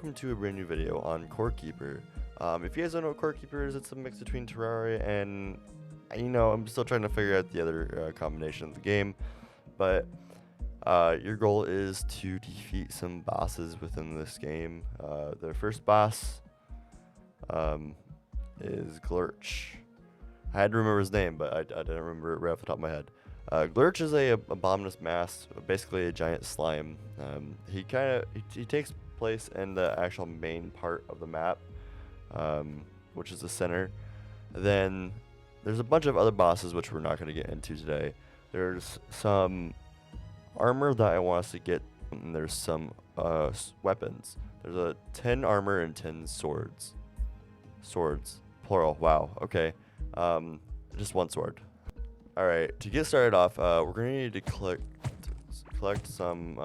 welcome to a brand new video on Core Keeper. If you guys don't know what Core Keeper is, it's a mix between Terraria and, I'm still trying to figure out the other combination of the game. But your goal is to defeat some bosses within this game. The first boss is Glurch. I had to remember his name, but I didn't remember it right off the top of my head. Glurch is a abominous mass, basically a giant slime. He takes place in the actual main part of the map, which is the center. Then there's a bunch of other bosses which we're not going to get into today. There's some armor that I want us to get, and there's some weapons. There's a 10 armor and 10 swords. Swords, plural. Wow. Okay. Just one sword. All right. To get started off, we're gonna need to collect some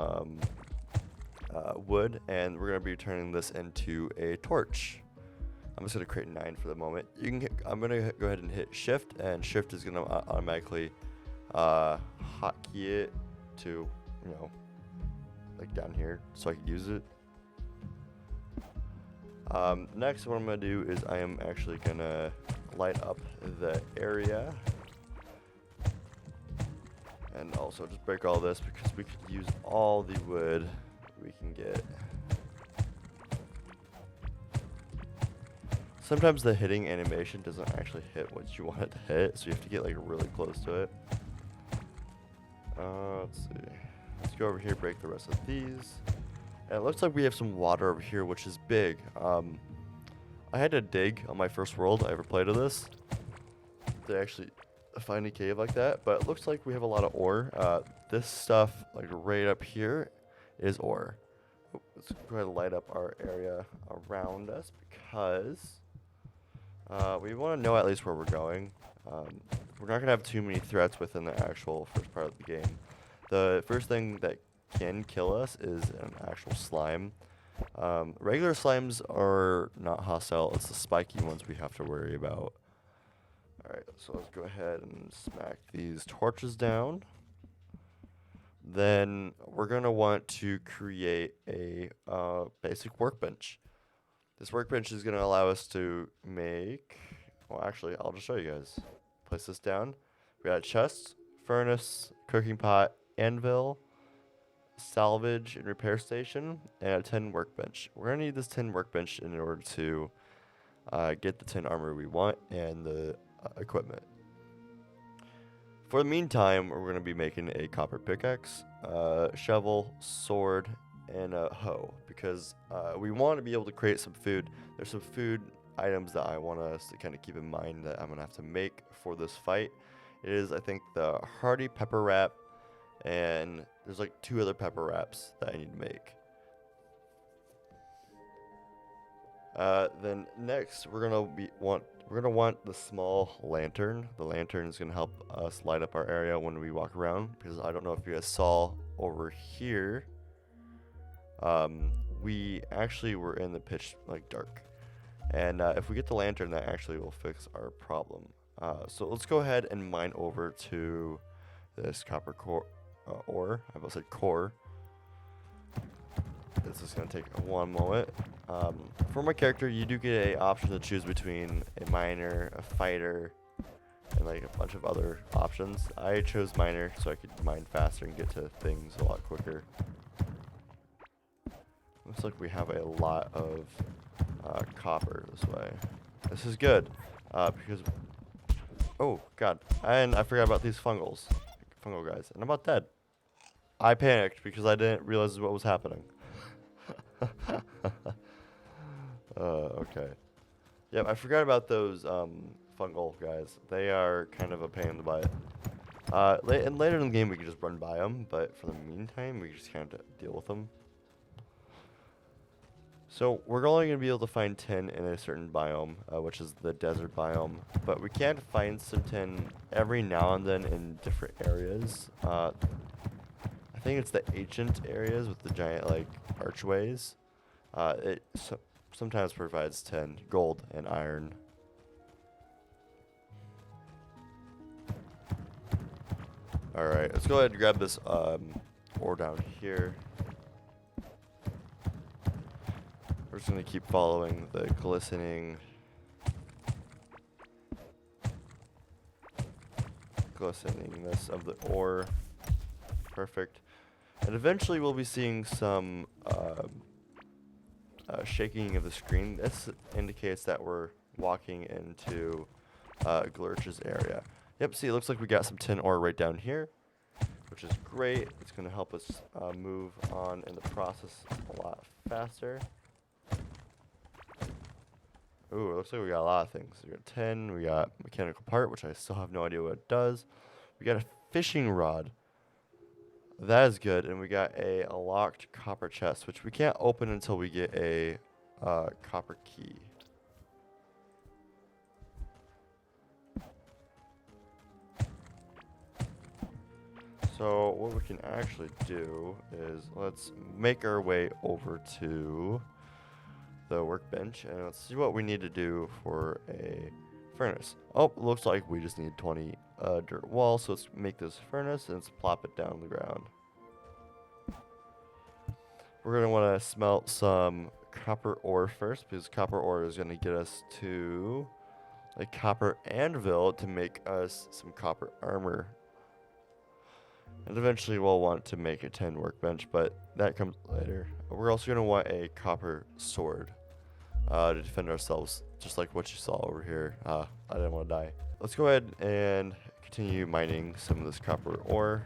wood, and we're gonna be turning this into a torch. I'm just gonna create 9 for the moment. I'm gonna go ahead and hit Shift, and Shift is gonna automatically hotkey it to, like down here, so I can use it. Next, what I'm gonna do is I am actually gonna light up the area, and also just break all this because we could use all the wood we can get. Sometimes the hitting animation doesn't actually hit what you want it to hit, so you have to get like really close to it. Let's see. Let's go over here, break the rest of these. And it looks like we have some water over here, which is big. I had to dig on my first world I ever played of this to actually find a cave like that, but it looks like we have a lot of ore. This stuff, like right up here, is ore. Let's go ahead and light up our area around us because we want to know at least where we're going. We're not going to have too many threats within the actual first part of the game. The first thing that can kill us is an actual slime. Regular slimes are not hostile. It's the spiky ones we have to worry about. Alright, so let's go ahead and smack these torches down. Then we're going to want to create a basic workbench. This workbench is going to allow us to make... Well, actually, I'll just show you guys. Place this down. We got a chest, furnace, cooking pot, anvil, salvage and repair station, and a 10 workbench. We're going to need this 10 workbench in order to get the 10 armor we want and the equipment. For the meantime, we're going to be making a copper pickaxe, shovel, sword, and a hoe, because we want to be able to create some food. There's some food items that I want us to kind of keep in mind that I'm going to have to make for this fight. It is, I think, the hearty pepper wrap, and there's like 2 other pepper wraps that I need to make. Then next, we're gonna want the small lantern. The lantern is gonna help us light up our area when we walk around, because I don't know if you guys saw over here. We actually were in the pitch dark, and if we get the lantern, that actually will fix our problem. So let's go ahead and mine over to this copper core. Ore. I almost said core. This is going to take 1 moment. For my character, you do get an option to choose between a miner, a fighter, and like a bunch of other options. I chose miner so I could mine faster and get to things a lot quicker. Looks like we have a lot of copper this way. This is good because... Oh, God. And I forgot about these fungal guys. And I'm about dead. I panicked because I didn't realize what was happening. Okay. Yep, I forgot about those fungal guys. They are kind of a pain in the butt. And later in the game we can just run by them, but for the meantime we just kind of deal with them. So we're only going to be able to find 10 in a certain biome, which is the desert biome. But we can find some 10 every now and then in different areas. I think it's the ancient areas with the giant archways. It sometimes provides 10 gold and iron. Alright, let's go ahead and grab this ore down here. We're just gonna keep following the glisteningness of the ore. Perfect. And eventually we'll be seeing some shaking of the screen. This indicates that we're walking into Glurch's area. Yep, see, it looks like we got some tin ore right down here, which is great. It's going to help us move on in the process a lot faster. Ooh, it looks like we got a lot of things. We got tin, we got mechanical part, which I still have no idea what it does. We got a fishing rod. That is good. And we got a locked copper chest, which we can't open until we get a copper key. So what we can actually do is let's make our way over to the workbench and let's see what we need to do for a furnace. Oh, looks like we just need 20 dirt walls, so let's make this furnace and let's plop it down on the ground. We're going to want to smelt some copper ore first, because copper ore is going to get us to a copper anvil to make us some copper armor. And eventually we'll want to make a tin workbench, but that comes later. We're also going to want a copper sword to defend ourselves, just like what you saw over here. I didn't want to die. Let's go ahead and continue mining some of this copper ore.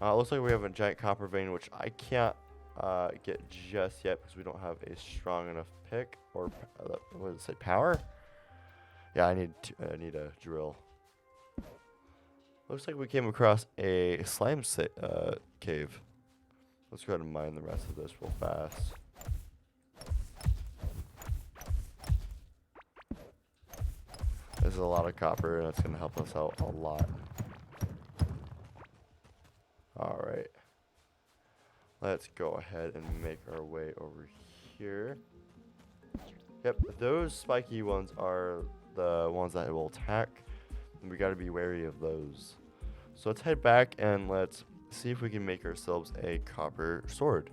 Looks like we have a giant copper vein, which I can't get just yet because we don't have a strong enough pick or what does it say, power? Yeah, I need a drill. Looks like we came across a slime cave. Let's go ahead and mine the rest of this real fast. This is a lot of copper, and it's going to help us out a lot. Alright. Let's go ahead and make our way over here. Yep, those spiky ones are the ones that will attack, and we got to be wary of those. So let's head back and let's see if we can make ourselves a copper sword.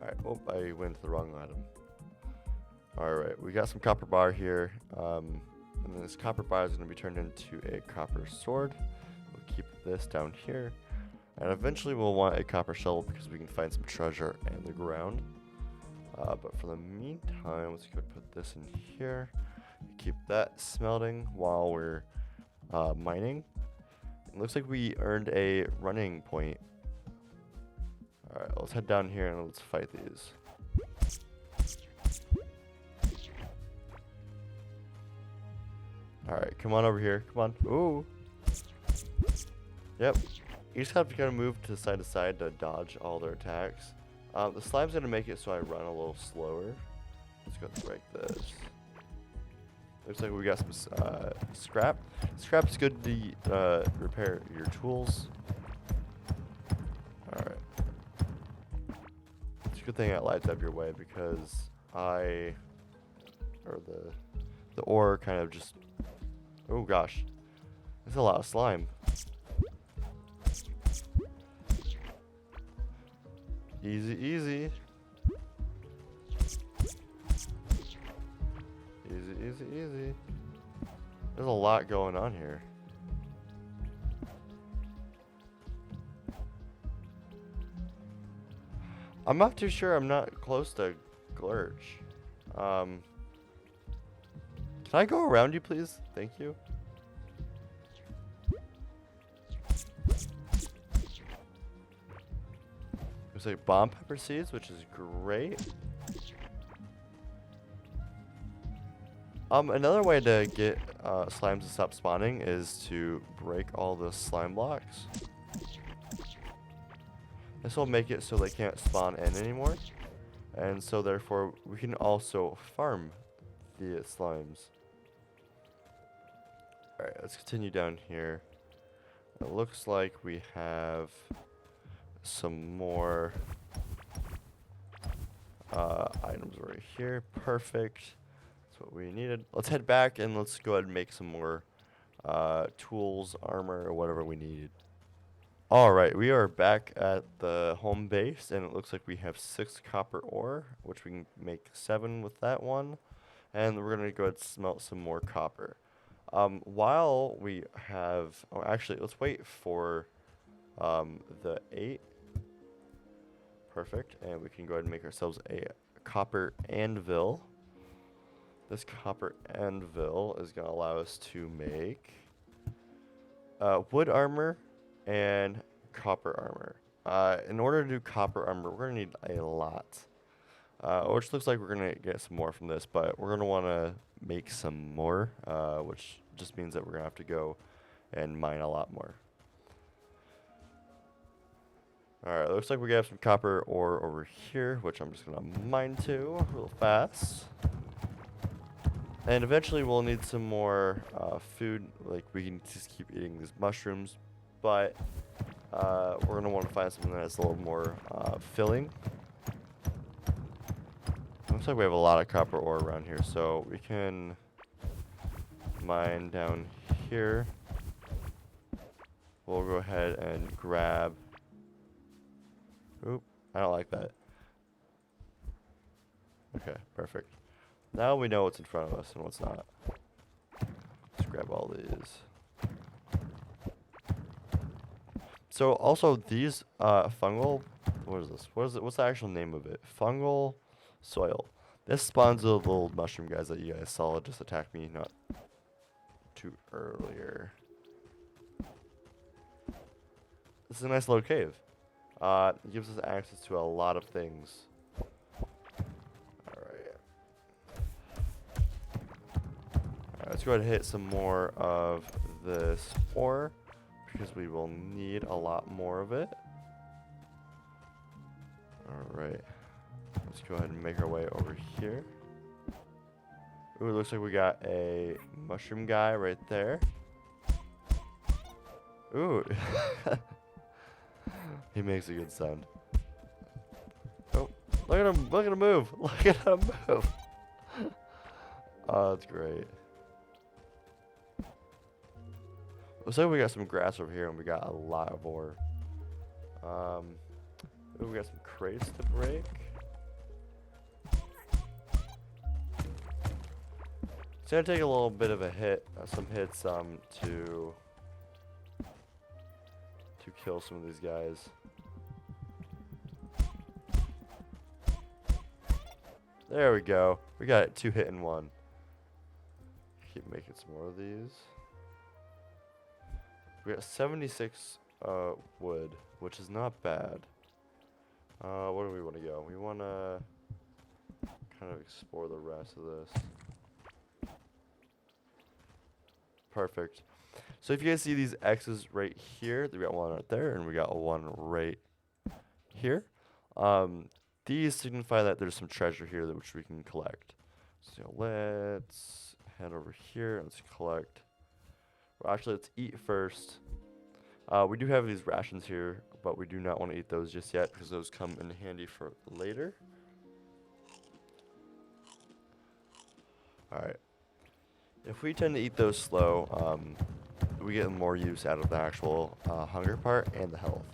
Alright, oh, I went to the wrong item. Alright, we got some copper bar here, and then this copper bar is going to be turned into a copper sword. We'll keep this down here, and eventually we'll want a copper shovel because we can find some treasure in the ground. But for the meantime, let's go put this in here. Keep that smelting while we're mining. It looks like we earned a running point. Alright, let's head down here and let's fight these. Alright, come on over here. Come on. Ooh. Yep. You just have to kind of move to side to dodge all their attacks. The slime's going to make it so I run a little slower. Let's go break this. Looks like we got some scrap. Scrap's good to repair your tools. Alright. It's a good thing it lights up your way because the ore kind of just, oh gosh. There's a lot of slime. Easy, easy. Easy, easy, easy. There's a lot going on here. I'm not too sure. I'm not close to Glurch. Can I go around you, please? Thank you. There's like bomb pepper seeds, which is great. Another way to get slimes to stop spawning is to break all the slime blocks. This will make it so they can't spawn in anymore. And so therefore we can also farm the slimes. Alright, let's continue down here. It looks like we have some more items right here. Perfect. That's what we needed. Let's head back and let's go ahead and make some more tools, armor, or whatever we need. All right, we are back at the home base, and it looks like we have 6 copper ore, which we can make 7 with that one. And we're gonna go ahead and smelt some more copper. While we have, oh, actually, let's wait for the 8. Perfect, and we can go ahead and make ourselves a copper anvil. This copper anvil is gonna allow us to make wood armor and copper armor. In order to do copper armor, we're gonna need a lot. Which looks like we're gonna get some more from this, but we're gonna wanna make some more, which just means that we're gonna have to go and mine a lot more. Alright, looks like we have some copper ore over here, which I'm just gonna mine to real fast. And eventually we'll need some more food, like we can just keep eating these mushrooms, but we're gonna want to find something that's a little more filling. Looks like we have a lot of copper ore around here, so we can mine down here. We'll go ahead and grab. Oop, I don't like that. Okay, perfect. Now we know what's in front of us and what's not. Let's grab all these. So also these fungal, what is this? What is it? What's the actual name of it? Fungal soil. This spawns the little mushroom guys that you guys saw just attack me not too earlier. This is a nice little cave. It gives us access to a lot of things. Alright, let's go ahead and hit some more of this ore, because we will need a lot more of it. Alright, let's go ahead and make our way over here. Ooh, it looks like we got a mushroom guy right there. Ooh. He makes a good sound. Oh, look at him move. Look at him move. Oh, that's great. Looks like we got some grass over here and we got a lot of ore. Ooh, we got some crates to break. It's gonna take a little bit of a hit, some hits, to kill some of these guys. There we go. We got it 2 hit in 1. Keep making some more of these. We got 76 wood, which is not bad. Where do we want to go? We want to kind of explore the rest of this. Perfect. So if you guys see these X's right here, we got one right there, and we got one right here. These signify that there's some treasure here which we can collect. So let's head over here and let's collect. Well, actually, let's eat first. We do have these rations here, but we do not want to eat those just yet because those come in handy for later. Alright. If we tend to eat those slow, we get more use out of the actual hunger part and the health.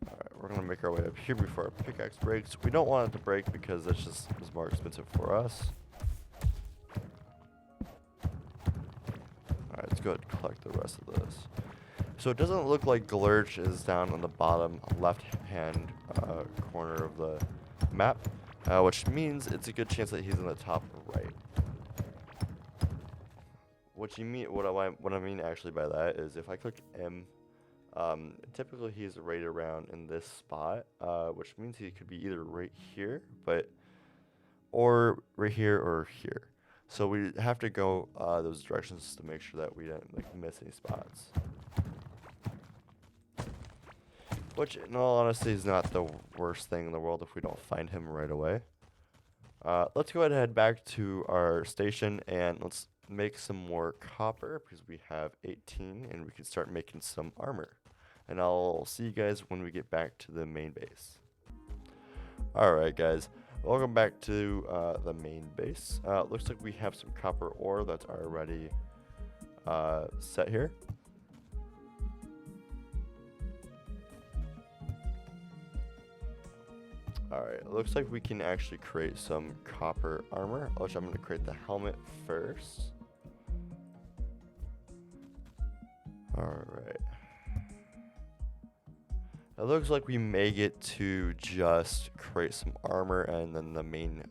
Alright, we're going to make our way up here before our pickaxe breaks. We don't want it to break because that's just is more expensive for us. Alright, let's go ahead and collect the rest of this. So it doesn't look like Glurch is down on the bottom left-hand corner of the map, which means it's a good chance that he's in the top right. What I mean actually by that is if I click M, typically he's right around in this spot, which means he could be either right here, or right here or here. So we have to go those directions to make sure that we don't miss any spots. Which, in all honesty, is not the worst thing in the world if we don't find him right away. Let's go ahead and head back to our station and let's make some more copper because we have 18 and we can start making some armor. And I'll see you guys when we get back to the main base. Alright guys, welcome back to the main base. Looks like we have some copper ore that's already set here. Alright, it looks like we can actually create some copper armor, which I'm going to create the helmet first. Alright. It looks like we may get to just create some armor and then the main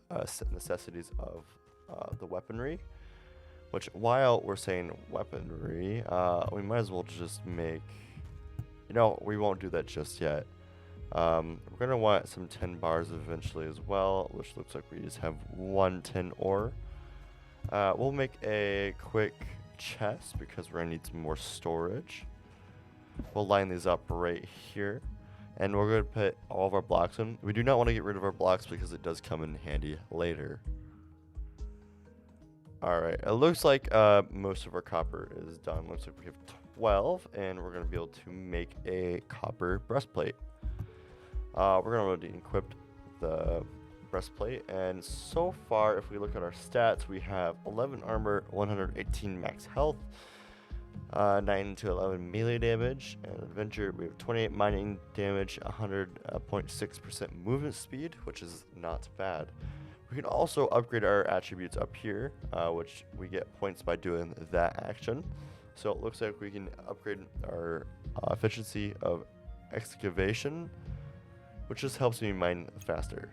necessities of the weaponry. Which, while we're saying weaponry, we might as well just make... You know, we won't do that just yet. We're going to want some tin bars eventually as well, which looks like we just have one tin ore. We'll make a quick chest because we're going to need some more storage. We'll line these up right here. And we're going to put all of our blocks in. We do not want to get rid of our blocks because it does come in handy later. Alright, it looks like most of our copper is done. Looks like we have 12, and we're going to be able to make a copper breastplate. We're going to equip the breastplate, and so far, if we look at our stats, we have 11 armor, 118 max health, 9 to 11 melee damage, and adventure, we have 28 mining damage, 100.6% movement speed, which is not bad. We can also upgrade our attributes up here, which we get points by doing that action. So it looks like we can upgrade our efficiency of excavation, which just helps me mine faster,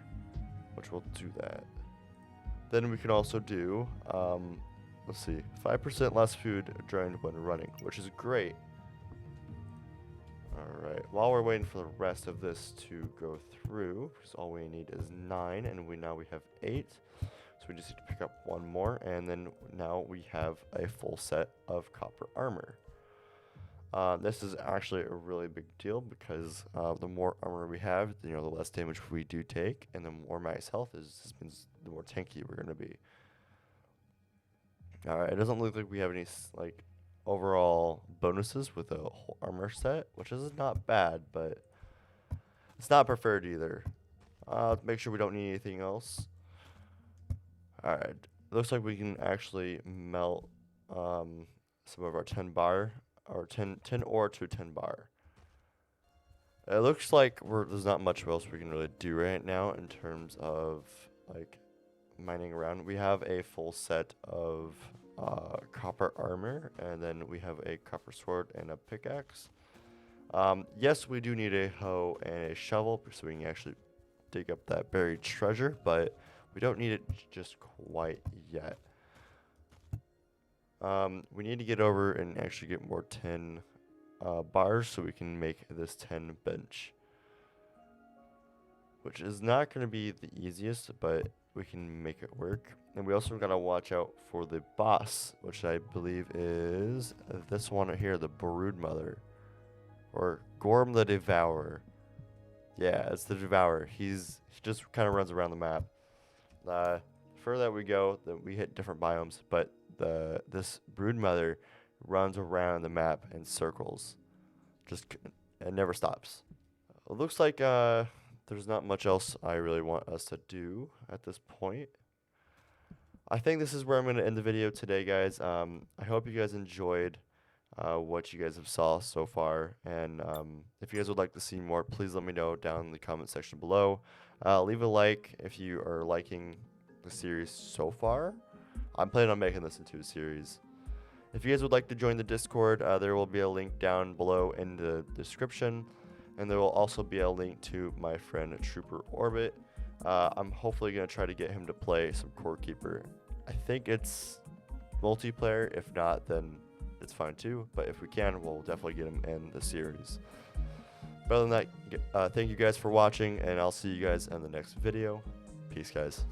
which we'll do that. Then we can also do, let's see, 5% less food drained when running, which is great. Alright, while we're waiting for the rest of this to go through, because all we need is 9, and now we have 8. So we just need to pick up one more, and then now we have a full set of copper armor. This is actually a really big deal because the more armor we have, the less damage we do take, and the more max health is. This means the more tanky we're gonna be. Alright, it doesn't look like we have any overall bonuses with a whole armor set, which is not bad, but it's not preferred either. Make sure we don't need anything else. Alright, looks like we can actually melt some of our 10 bar, or 10 ore to 10 bar. It looks like there's not much else we can really do right now in terms of mining around. We have a full set of copper armor, and then we have a copper sword and a pickaxe. Yes, we do need a hoe and a shovel so we can actually dig up that buried treasure, but we don't need it just quite yet. We need to get over and actually get more tin bars so we can make this 10 bench, which is not going to be the easiest, but we can make it work. And we also got to watch out for the boss, which I believe is this one right here, the Broodmother, or Gorm the Devourer. Yeah, it's the Devourer. He just kind of runs around the map. Further that we go, we hit different biomes, but this Broodmother runs around the map in circles, and never stops. It looks like there's not much else I really want us to do at this point. I think this is where I'm going to end the video today, guys. I hope you guys enjoyed what you guys have saw so far, and if you guys would like to see more, please let me know down in the comment section below. Leave a like if you are liking the series so far. I'm planning on making this into a series. If you guys would like to join the Discord, there will be a link down below in the description, and there will also be a link to my friend Trooper Orbit. I'm hopefully going to try to get him to play some Core Keeper. I think it's multiplayer. If not, then it's fine too, but if we can, we'll definitely get him in the series. But other than that, thank you guys for watching, and I'll see you guys in the next video. Peace, guys.